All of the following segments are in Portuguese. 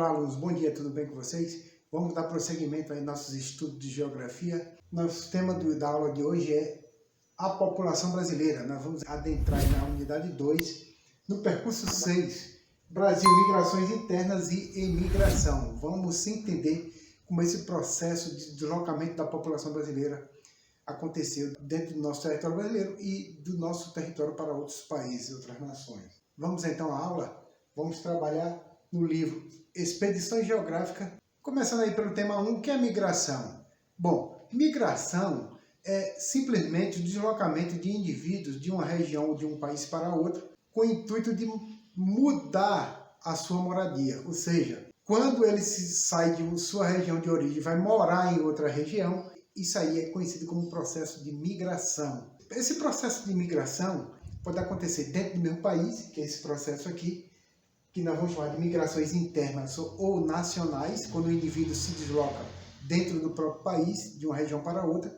Olá, alunos, bom dia, tudo bem com vocês? Vamos dar prosseguimento aí em nossos estudos de geografia. Nosso tema da aula de hoje é a população brasileira. Nós vamos adentrar na unidade 2, no percurso 6, Brasil, migrações internas e emigração. Vamos entender como esse processo de deslocamento da população brasileira aconteceu dentro do nosso território brasileiro e do nosso território para outros países, outras nações. Vamos então à aula? Vamos trabalhar no livro Expedições Geográficas, começando aí pelo tema 1, que é migração. Bom, migração é simplesmente o deslocamento de indivíduos de uma região ou de um país para outro com o intuito de mudar a sua moradia. Ou seja, quando ele sai de sua região de origem e vai morar em outra região, isso aí é conhecido como processo de migração. Esse processo de migração pode acontecer dentro do mesmo país, que é esse processo aqui, que nós vamos chamar de migrações internas ou nacionais, quando o indivíduo se desloca dentro do próprio país, de uma região para outra.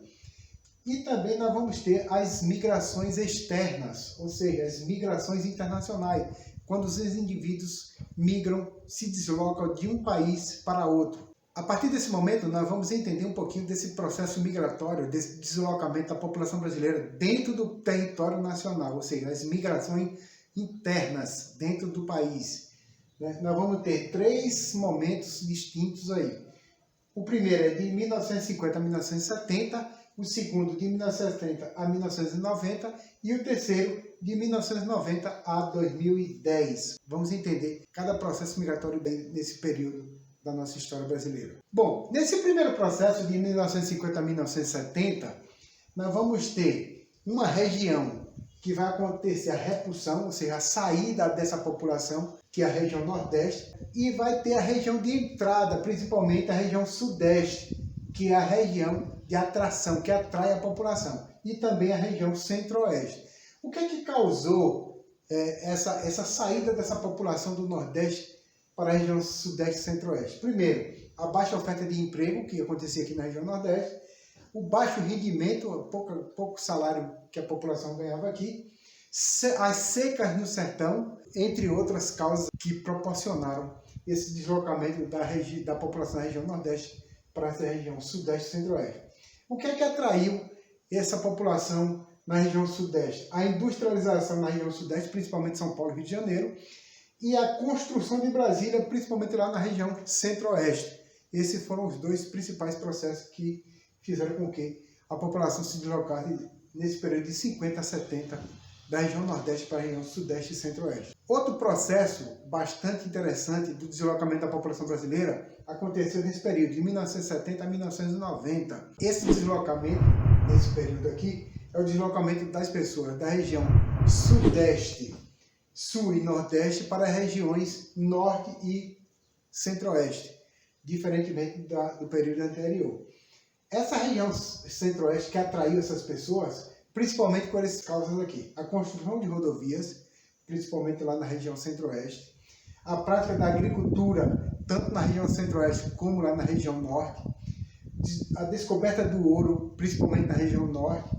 E também nós vamos ter as migrações externas, ou seja, as migrações internacionais, quando os indivíduos migram, se deslocam de um país para outro. A partir desse momento, nós vamos entender um pouquinho desse processo migratório, desse deslocamento da população brasileira dentro do território nacional, ou seja, as migrações internas dentro do país. Nós vamos ter 3 momentos distintos aí. O primeiro é de 1950 a 1970, o segundo de 1970 a 1990 e o terceiro de 1990 a 2010. Vamos entender cada processo migratório nesse período da nossa história brasileira. Bom, nesse primeiro processo de 1950 a 1970, nós vamos ter uma região que vai acontecer a repulsão, ou seja, a saída dessa população, que é a região Nordeste, e vai ter a região de entrada, principalmente a região Sudeste, que é a região de atração, que atrai a população, e também a região Centro-Oeste. O que é que causou essa saída dessa população do Nordeste para a região Sudeste e Centro-Oeste? Primeiro, a baixa oferta de emprego, que acontecia aqui na região Nordeste, o baixo rendimento, pouco salário que a população ganhava aqui, as secas no sertão, entre outras causas que proporcionaram esse deslocamento da população da região Nordeste para essa região Sudeste e Centro-Oeste. O que é que atraiu essa população na região Sudeste? A industrialização na região Sudeste, principalmente São Paulo e Rio de Janeiro, e a construção de Brasília, principalmente lá na região Centro-Oeste. Esses foram os 2 principais processos que fizeram com que a população se deslocasse nesse período de 50 a 70 da região Nordeste para a região Sudeste e Centro-Oeste. Outro processo bastante interessante do deslocamento da população brasileira aconteceu nesse período, de 1970 a 1990. Esse deslocamento, nesse período aqui, é o deslocamento das pessoas da região Sudeste, Sul e Nordeste para as regiões Norte e Centro-Oeste, diferentemente do período anterior. Essa região Centro-Oeste que atraiu essas pessoas, principalmente por essas causas aqui. A construção de rodovias, principalmente lá na região Centro-Oeste. A prática da agricultura, tanto na região Centro-Oeste como lá na região Norte. A descoberta do ouro, principalmente na região Norte.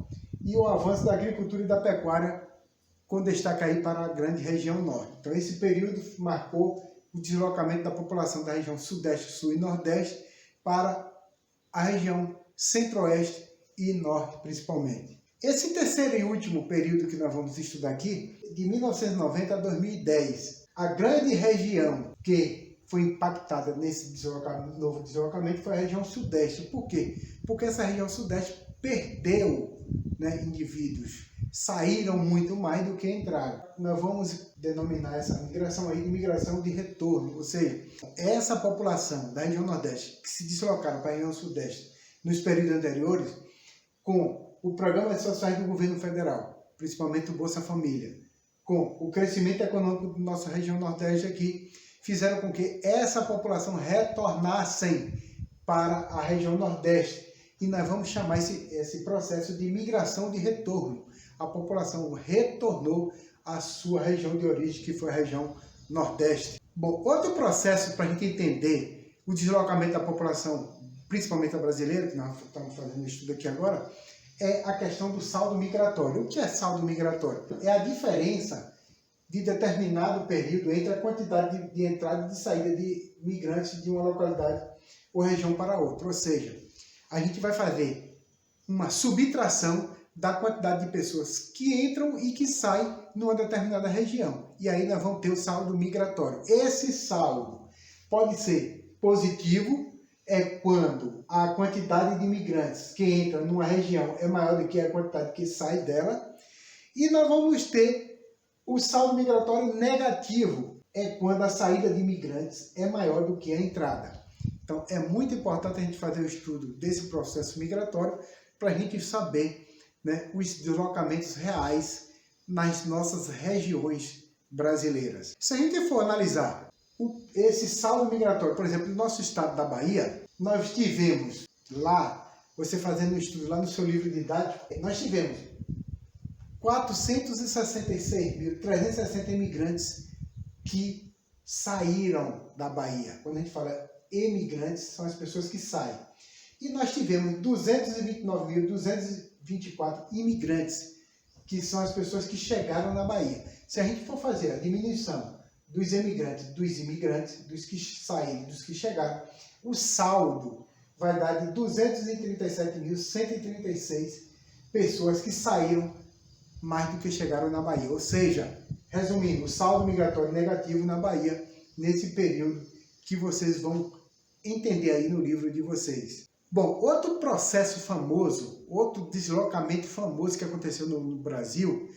E o avanço da agricultura e da pecuária, com destaque aí para a grande região Norte. Então esse período marcou o deslocamento da população da região Sudeste, Sul e Nordeste para a região Centro-Oeste e Norte, principalmente. Esse terceiro e último período que nós vamos estudar aqui, de 1990 a 2010, a grande região que foi impactada nesse novo deslocamento foi a região Sudeste. Por quê? Porque essa região Sudeste perdeu indivíduos, saíram muito mais do que entraram. Nós vamos denominar essa migração aí de migração de retorno, ou seja, essa população da região Nordeste que se deslocaram para a região Sudeste nos períodos anteriores, com o programa de sociais do governo federal, principalmente o Bolsa Família, com o crescimento econômico da nossa região Nordeste aqui, fizeram com que essa população retornassem para a região Nordeste. E nós vamos chamar esse processo de migração de retorno. A população retornou à sua região de origem, que foi a região Nordeste. Bom, outro processo para a gente entender o deslocamento da população, principalmente a brasileira, que nós estamos fazendo um estudo aqui agora, é a questão do saldo migratório. O que é saldo migratório? É a diferença de determinado período entre a quantidade de entrada e de saída de migrantes de uma localidade ou região para outra. Ou seja, a gente vai fazer uma subtração da quantidade de pessoas que entram e que saem numa determinada região. E aí nós vamos ter o saldo migratório. Esse saldo pode ser positivo, é quando a quantidade de imigrantes que entram numa região é maior do que a quantidade que sai dela. E nós vamos ter o saldo migratório negativo, é quando a saída de imigrantes é maior do que a entrada. Então é muito importante a gente fazer o estudo desse processo migratório para a gente saber, né, os deslocamentos reais nas nossas regiões brasileiras. Se a gente for analisar esse saldo migratório, por exemplo, no nosso estado da Bahia, nós tivemos lá, você fazendo um estudo lá no seu livro didático, nós tivemos 466.360 imigrantes que saíram da Bahia. Quando a gente fala emigrantes, são as pessoas que saem. E nós tivemos 229.224 imigrantes, que são as pessoas que chegaram na Bahia. Se a gente for fazer a diminuição dos emigrantes, dos imigrantes, dos que saíram, dos que chegaram, o saldo vai dar de 237.136 pessoas que saíram mais do que chegaram na Bahia. Ou seja, resumindo, o saldo migratório negativo na Bahia nesse período que vocês vão entender aí no livro de vocês. Bom, outro processo famoso, outro deslocamento famoso que aconteceu no Brasil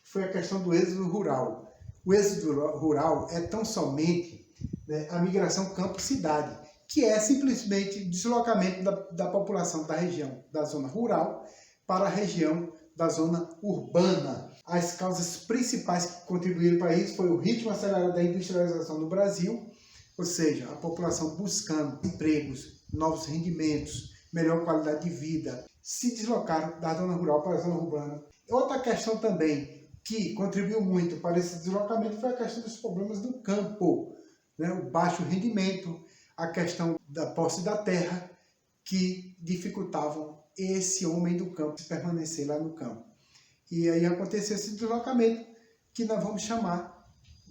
foi a questão do êxodo rural. O êxodo rural é tão somente, né, a migração campo-cidade, que é simplesmente o deslocamento da população da região da zona rural para a região da zona urbana. As causas principais que contribuíram para isso foi o ritmo acelerado da industrialização no Brasil, ou seja, a população buscando empregos, novos rendimentos, melhor qualidade de vida, se deslocaram da zona rural para a zona urbana. Outra questão também que contribuiu muito para esse deslocamento foi a questão dos problemas do campo, né? O baixo rendimento, a questão da posse da terra, que dificultavam esse homem do campo permanecer lá no campo. E aí aconteceu esse deslocamento que nós vamos chamar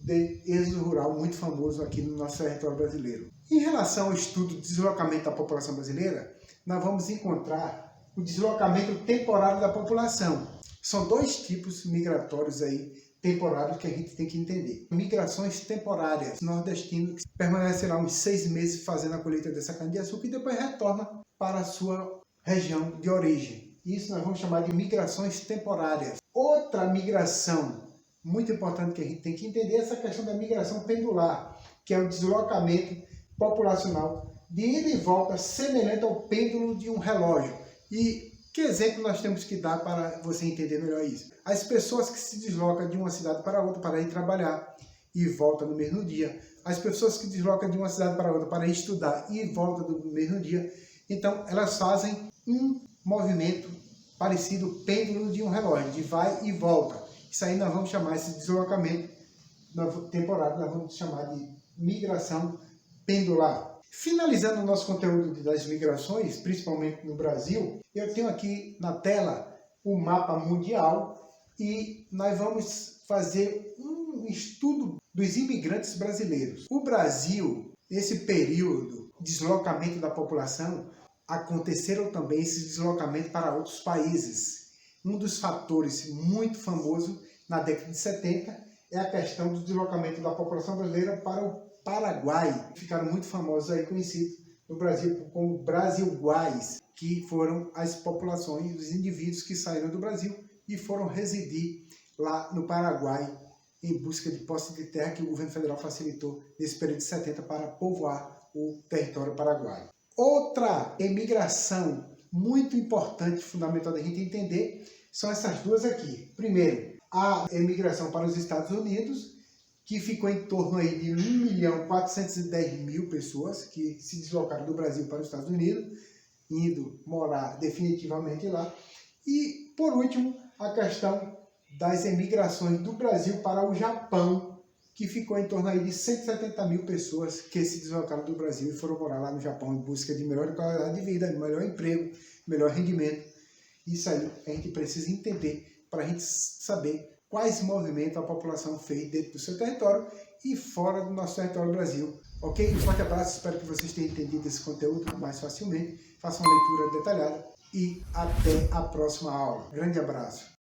de êxodo rural, muito famoso aqui no nosso território brasileiro. Em relação ao estudo do deslocamento da população brasileira, nós vamos encontrar o deslocamento temporário da população. São dois tipos migratórios aí, temporários, que a gente tem que entender. Migrações temporárias, nordestino que permanece lá uns 6 meses fazendo a colheita dessa cana-de-açúcar e depois retorna para a sua região de origem. Isso nós vamos chamar de migrações temporárias. Outra migração muito importante que a gente tem que entender é essa questão da migração pendular, que é o deslocamento populacional de ida e volta semelhante ao pêndulo de um relógio. E que exemplo nós temos que dar para você entender melhor isso? As pessoas que se deslocam de uma cidade para outra para ir trabalhar e volta no mesmo dia. As pessoas que deslocam de uma cidade para outra para ir estudar e volta no mesmo dia. Então, elas fazem um movimento parecido ao pêndulo de um relógio, de vai e volta. Isso aí nós vamos chamar, esse deslocamento temporário, nós vamos chamar de migração pendular. Finalizando o nosso conteúdo das migrações, principalmente no Brasil, eu tenho aqui na tela o mapa mundial e nós vamos fazer um estudo dos imigrantes brasileiros. O Brasil, nesse período de deslocamento da população, aconteceram também esses deslocamentos para outros países. Um dos fatores muito famoso na década de 70 é a questão do deslocamento da população brasileira para o Paraguai. Ficaram muito famosos aí, conhecidos no Brasil como Brasilguais, que foram as populações, os indivíduos que saíram do Brasil e foram residir lá no Paraguai em busca de posse de terra que o governo federal facilitou nesse período de 70 para povoar o território paraguaio. Outra emigração muito importante, fundamental da gente entender, são essas duas aqui. Primeiro, a emigração para os Estados Unidos, que ficou em torno aí de 1.410.000 pessoas que se deslocaram do Brasil para os Estados Unidos, indo morar definitivamente lá. E, por último, a questão das emigrações do Brasil para o Japão, que ficou em torno aí de 170.000 pessoas que se deslocaram do Brasil e foram morar lá no Japão em busca de melhor qualidade de vida, de melhor emprego, melhor rendimento. Isso aí a gente precisa entender para a gente saber quais movimentos a população fez dentro do seu território e fora do nosso território Brasil. Ok? Um forte abraço, espero que vocês tenham entendido esse conteúdo mais facilmente. Façam uma leitura detalhada e até a próxima aula. Grande abraço.